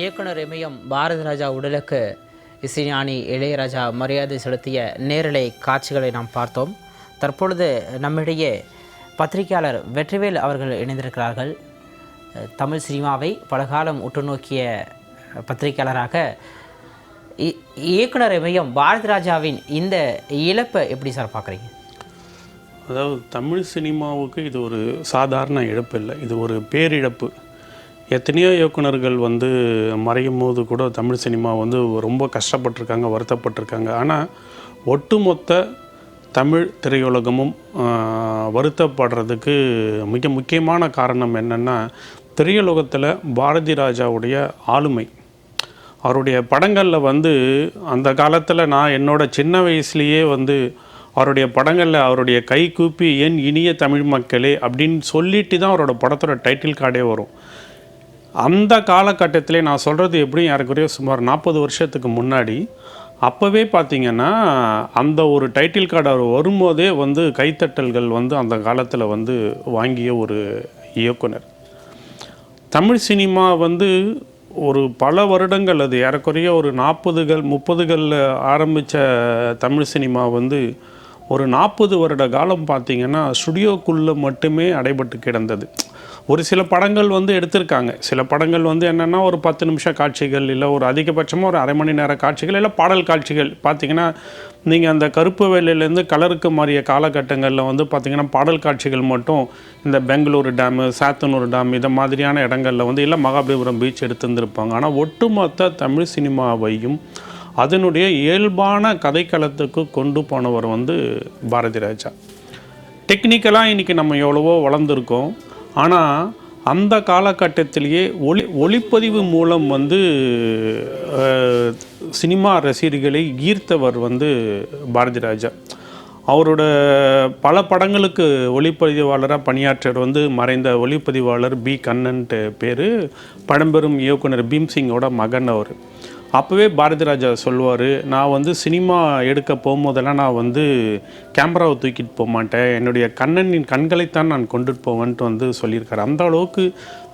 இயக்குனர் இமயம் பாரதிராஜா உடலுக்கு இசைஞானி இளையராஜா மரியாதை செலுத்திய நேரலை காட்சிகளை நாம் பார்த்தோம். தற்பொழுது நம்மிடையே பத்திரிகையாளர் வெற்றிவேல் அவர்கள் இணைந்திருக்கிறார்கள். தமிழ் சினிமாவை பலகாலம் உற்று நோக்கிய பத்திரிகையாளராக இயக்குனர் இமயம் பாரதிராஜாவின் இந்த இழப்பை எப்படி சார் பார்க்குறீங்க? அதாவது தமிழ் சினிமாவுக்கு இது ஒரு சாதாரண இழப்பு இல்லை, இது ஒரு பேரிழப்பு. எத்தனையோ இயக்குனர்கள் மறையும் போது கூட தமிழ் சினிமா ரொம்ப கஷ்டப்பட்டிருக்காங்க, வருத்தப்பட்டிருக்காங்க. ஆனால் ஒட்டுமொத்த தமிழ் திரையுலகமும் வருத்தப்படுறதுக்கு மிக முக்கியமான காரணம் என்னென்னா, திரையுலகத்தில் பாரதி ராஜாவுடைய ஆளுமை. அவருடைய படங்களில் அந்த காலத்தில் நான் என்னோட சின்ன வயசுலேயே அவருடைய படங்களில் அவருடைய கை கூப்பி என் இனிய தமிழ் மக்களே அப்படின்னு சொல்லிட்டு தான் அவரோட படத்தோட டைட்டில் கார்டே வரும். அந்த காலகட்டத்திலே நான் சொல்கிறது எப்படியும் யாருக்குறையோ சுமார் 40 வருஷத்துக்கு முன்னாடி, அப்போவே பார்த்திங்கன்னா அந்த ஒரு டைட்டில் கார்டு அவர் வரும்போதே கைத்தட்டல்கள் அந்த காலத்தில் வாங்கிய ஒரு இயக்குனர். தமிழ் சினிமா ஒரு பல வருடங்கள், அது ஏறக்குறைய ஒரு 40கள் 30களில் ஆரம்பித்த தமிழ் சினிமா ஒரு 40 வருட காலம் பார்த்திங்கன்னா ஸ்டுடியோக்குள்ளே மட்டுமே அடைபட்டு கிடந்தது. ஒரு சில படங்கள் எடுத்திருக்காங்க. சில படங்கள் என்னென்னா ஒரு 10 நிமிஷம் காட்சிகள், இல்லை ஒரு அதிகபட்சமாக ஒரு அரை மணி நேர காட்சிகள், இல்லை பாடல் காட்சிகள். பார்த்திங்கன்னா நீங்கள் அந்த கருப்பு வேலையிலேருந்து கலருக்கு மாறிய காலகட்டங்களில் பார்த்திங்கன்னா பாடல் காட்சிகள் மட்டும் இந்த பெங்களூரு டேமு, சாத்தனூர் டேம் இதை மாதிரியான இடங்களில் இல்லை மகாபலிபுரம் பீச் எடுத்துருந்துருப்பாங்க. ஆனால் ஒட்டுமொத்த தமிழ் சினிமாவையும் அதனுடைய இயல்பான கதைக்களத்துக்கு கொண்டு போனவர் பாரதி ராஜா. டெக்னிக்கலாக இன்றைக்கி நம்ம எவ்வளவோ வளர்ந்துருக்கோம். ஆனால் அந்த காலகட்டத்திலேயே ஒளிப்பதிவு மூலம் சினிமா ரசிகர்களை ஈர்த்தவர் பாரதி ராஜா. அவரோட பல படங்களுக்கு ஒளிப்பதிவாளராக பணியாற்றவர் மறைந்த ஒளிப்பதிவாளர் பி கண்ணன்ட்டு பேர். பழம்பெரும் இயக்குனர் பீம்சிங்கோட மகன் அவர். அப்போவே பாரதி ராஜா சொல்லுவார், நான் சினிமா எடுக்க போகும்போதெல்லாம் நான் கேமராவை தூக்கிட்டு போக மாட்டேன், என்னுடைய கண்ணனின் கண்களைத்தான் நான் கொண்டுட்டு போவேன்ட்டு சொல்லியிருக்காரு. அந்த அளவுக்கு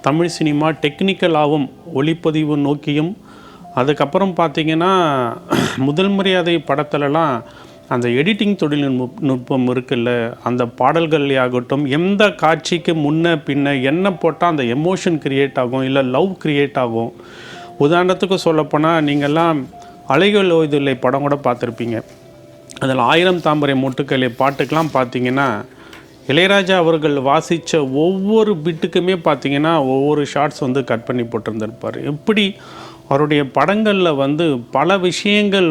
தமிழ் சினிமா டெக்னிக்கலாகவும் ஒளிப்பதிவு நோக்கியும், அதுக்கப்புறம் பார்த்திங்கன்னா முதல் மரியாதை படத்துலலாம் அந்த எடிட்டிங் தொழில்நுட்பம் இருக்குல்ல, அந்த பாடல்கள் ஆகட்டும், எந்த காட்சிக்கு முன்ன பின்ன என்ன போட்டால் அந்த எமோஷன் க்ரியேட் ஆகும், இல்லை லவ் க்ரியேட் ஆகும். உதாரணத்துக்கு சொல்லப்போனால் நீங்கள்லாம் அலைகள் ஓய்தில்லை படம் கூட பார்த்துருப்பீங்க. அதில் 1000 தாமரை மொட்டுக்களை பாட்டுக்கெலாம் பார்த்திங்கன்னா இளையராஜா அவர்கள் வாசித்த ஒவ்வொரு பிட்டுக்குமே பார்த்திங்கன்னா ஒவ்வொரு ஷார்ட்ஸ் கட் பண்ணி போட்டிருந்திருப்பார். இப்படி அவருடைய படங்களில் பல விஷயங்கள்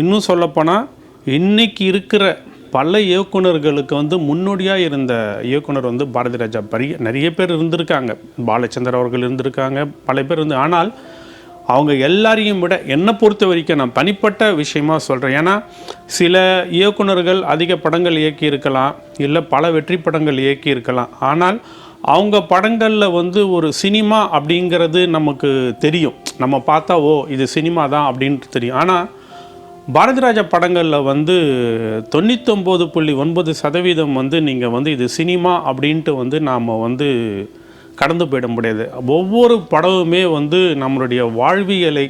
இன்னும் சொல்லப்போனால் இன்றைக்கி இருக்கிற பல இயக்குனர்களுக்கு முன்னோடியாக இருந்த இயக்குனர் பாரதி ராஜா. நிறைய பேர் இருந்திருக்காங்க, பாலச்சந்தர் அவர்கள் இருந்திருக்காங்க, பல பேர் ஆனால் அவங்க எல்லாரையும் விட என்னை பொறுத்த வரைக்கும் நான் தனிப்பட்ட விஷயமாக சொல்கிறேன். ஏன்னா சில இயக்குனர்கள் அதிக படங்கள் இயக்கியிருக்கலாம், இல்லை பல வெற்றி படங்கள் இயக்கியிருக்கலாம். ஆனால் அவங்க படங்களில் ஒரு சினிமா அப்படிங்கிறது நமக்கு தெரியும், நம்ம பார்த்தா ஓ இது சினிமா தான் அப்படின்ட்டு தெரியும். ஆனால் பாரதி ராஜா படங்களில் 99.9% நீங்கள் இது சினிமா அப்படின்ட்டு நாம் கடந்து போயிட முடியாது. ஒவ்வொரு படமுமே நம்மளுடைய வாழ்வியலை,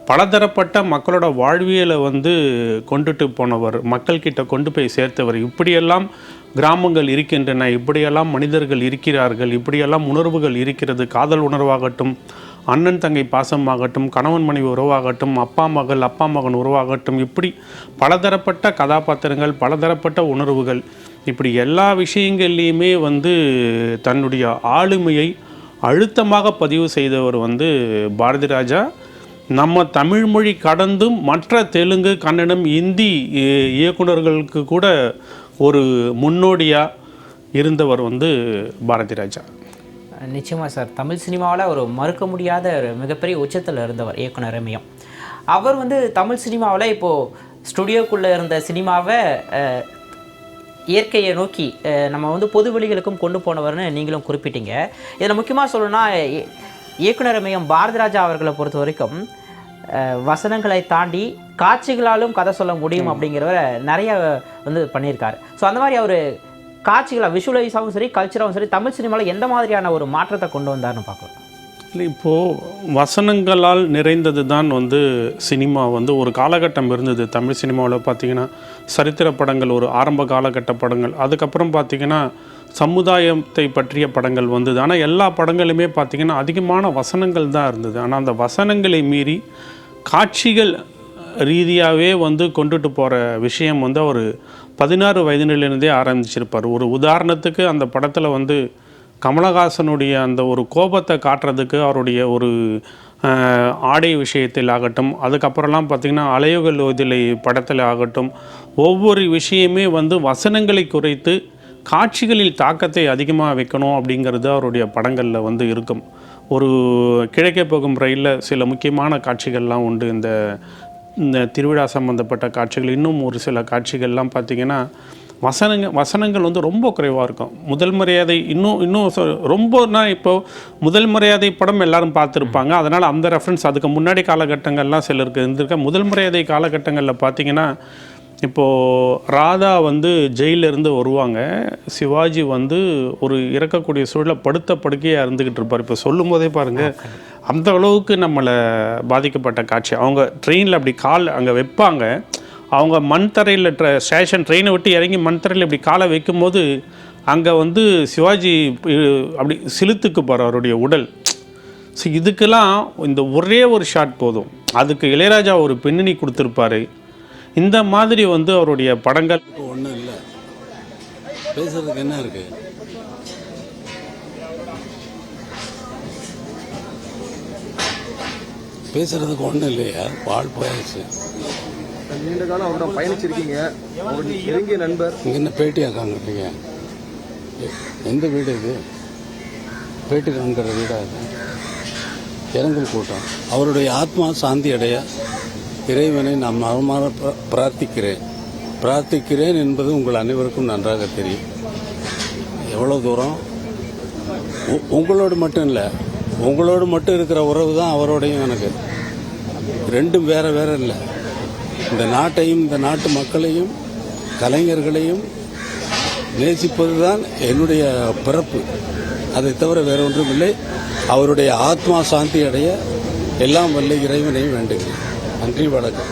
பலதரப்பட்ட மக்களோட வாழ்வியலை கொண்டுட்டு போனவர், மக்கள்கிட்ட கொண்டு போய் சேர்த்தவர். இப்படியெல்லாம் கிராமங்கள் இருக்கின்றன, இப்படியெல்லாம் மனிதர்கள் இருக்கிறார்கள், இப்படியெல்லாம் உணர்வுகள் இருக்கிறது. காதல் உணர்வாகட்டும், அண்ணன் தங்கை பாசமாகட்டும், கணவன் மனைவி உறவாகட்டும், அப்பா மகள் அப்பா மகன் உறவாகட்டும், இப்படி பலதரப்பட்ட கதாபாத்திரங்கள், பலதரப்பட்ட உணர்வுகள், இப்படி எல்லா விஷயங்கள்லேயுமே தன்னுடைய ஆளுமையை அழுத்தமாக பதிவு செய்தவர் பாரதி ராஜா. நம்ம தமிழ்மொழி கடந்தும் மற்ற தெலுங்கு, கன்னடம், இந்தி இயக்குனர்களுக்கு கூட ஒரு முன்னோடியாக இருந்தவர் பாரதி ராஜா. நிச்சயமாக சார், தமிழ் சினிமாவில் ஒரு மறுக்க முடியாத ஒரு மிகப்பெரிய உச்சத்தில் இருந்தவர் இயக்குனர் இமயம். அவர் தமிழ் சினிமாவில் இப்போது ஸ்டுடியோக்குள்ளே இருந்த சினிமாவை இயற்கையை நோக்கி நம்ம பொது வெளிகளுக்கும் கொண்டு போனவர்னு நீங்களும் குறிப்பிட்டீங்க. இதில் முக்கியமாக சொல்லணும்னா இயக்குனர் இமயம் பாரதி ராஜா அவர்களை பொறுத்த வரைக்கும் வசனங்களை தாண்டி காட்சிகளாலும் கதை சொல்ல முடியும் அப்படிங்கிறவரை நிறைய பண்ணியிருக்காரு. ஸோ அந்த மாதிரி அவர் காட்சிகளாக விஷுவலைஸாகவும் சரி, கல்ச்சராகவும் சரி, தமிழ் சினிமாவில் எந்த மாதிரியான ஒரு மாற்றத்தை கொண்டு வந்தார்னு பார்க்கலாம். இல்லை, இப்போது வசனங்களால் நிறைந்தது தான் வந்து சினிமா வந்து ஒரு காலகட்டம் இருந்தது. தமிழ் சினிமாவில் பார்த்திங்கன்னா சரித்திர படங்கள், ஒரு ஆரம்ப காலகட்ட படங்கள், அதுக்கப்புறம் பார்த்திங்கன்னா சமுதாயத்தை பற்றிய படங்கள் வந்தது. ஆனால் எல்லா படங்களுமே பார்த்திங்கன்னா அதிகமான வசனங்கள் தான் இருந்தது. ஆனால் அந்த வசனங்களை மீறி காட்சிகள் ரீதியாகவே வந்து கொண்டுட்டு போகிற விஷயம் வந்து அவர் 16 வயதிலிருந்தே ஆரம்பிச்சிருப்பார். ஒரு உதாரணத்துக்கு அந்த படத்தில் வந்து கமலஹாசனுடைய அந்த ஒரு கோபத்தை காட்டுறதுக்கு அவருடைய ஒரு ஆடை விஷயத்தில் ஆகட்டும், அதுக்கப்புறம்லாம் பார்த்திங்கன்னா அலையுகள் ஓதிலை படத்தில் ஆகட்டும், ஒவ்வொரு விஷயமே வந்து வசனங்களை குறைத்து காட்சிகளில் தாக்கத்தை அதிகமாக வைக்கணும் அப்படிங்கிறது அவருடைய படங்களில் வந்து இருக்கும். ஒரு கிழக்கே போகும் ரயிலில் சில முக்கியமான காட்சிகள்லாம் உண்டு. இந்த திருவிழா சம்மந்தப்பட்ட காட்சிகள், இன்னும் ஒரு சில காட்சிகள்லாம் பார்த்திங்கன்னா வசனங்கள் வந்து ரொம்ப குறைவாக இருக்கும். முதல் மரியாதை இன்னும் ரொம்பனா, இப்போது முதல் மரியாதை படம் எல்லாரும் பார்த்துருப்பாங்க. அதனால் அந்த ரெஃபரன்ஸ் அதுக்கு முன்னாடி காலகட்டங்கள்லாம் சிலருக்கு இருந்திருக்க. முதல் மரியாதை காலகட்டங்களில் பார்த்திங்கன்னா, இப்போது ராதா வந்து ஜெயிலிருந்து வருவாங்க, சிவாஜி வந்து ஒரு இறக்கக்கூடிய சூழலில் படுத்த படுக்கையாக இருந்துக்கிட்டு இருப்பார். இப்போ சொல்லும் போதே பாருங்கள், அந்த அளவுக்கு நம்மளை பாதிக்கப்பட்ட காட்சி. அவங்க ட்ரெயினில் அப்படி கால் அங்கே வைப்பாங்க, அவங்க மண் தரையில் ஸ்டேஷன் ட்ரெயினை விட்டு இறங்கி மண் தரையில் இப்படி காலை வைக்கும்போது அங்கே வந்து சிவாஜி அப்படி சிலுத்துக்கு போகிற அவருடைய உடல். ஸோ இதுக்கெல்லாம் இந்த ஒரே ஒரு ஷாட் போதும். அதுக்கு இளையராஜா ஒரு பின்னணி கொடுத்துருப்பாரு. இந்த மாதிரி வந்து அவருடைய படங்கள் ஒன்றும் இல்லை, பேசுறதுக்கு என்ன இருக்கு? பேசுறதுக்கு ஒன்றும் இல்லையா? பால் போயாச்சு. நீண்ட காலம் அவரோட பயணிச்சிருக்கீங்க, அவருடைய நெருங்கிய நண்பர். இங்கே என்ன பேட்டியாக காங்கிட்டீங்க? எந்த வீடு இது? பேட்டி காண்கிற வீடா இது? இரங்கல் கூட்டம். அவருடைய ஆத்மா சாந்தி அடைய இறைவனை நான் மனமாற பிரார்த்திக்கிறேன் என்பது உங்கள் அனைவருக்கும் நன்றாக தெரியும். எவ்வளோ தூரம் உங்களோடு மட்டும் இல்லை, உங்களோடு மட்டும் இருக்கிற உறவு தான் அவரோடையும் எனக்கு. ரெண்டும் வேற வேற இல்லை. இந்த நாட்டையும் இந்த நாட்டு மக்களையும் கலைஞர்களையும் நேசிப்பது தான் என்னுடைய பிறப்பு. அதை தவிர வேற ஒன்றும் இல்லை. அவருடைய ஆத்மா சாந்தி அடைய எல்லாம் வல்ல இறைவனை வேண்டுகிறேன். நன்றி, வணக்கம்.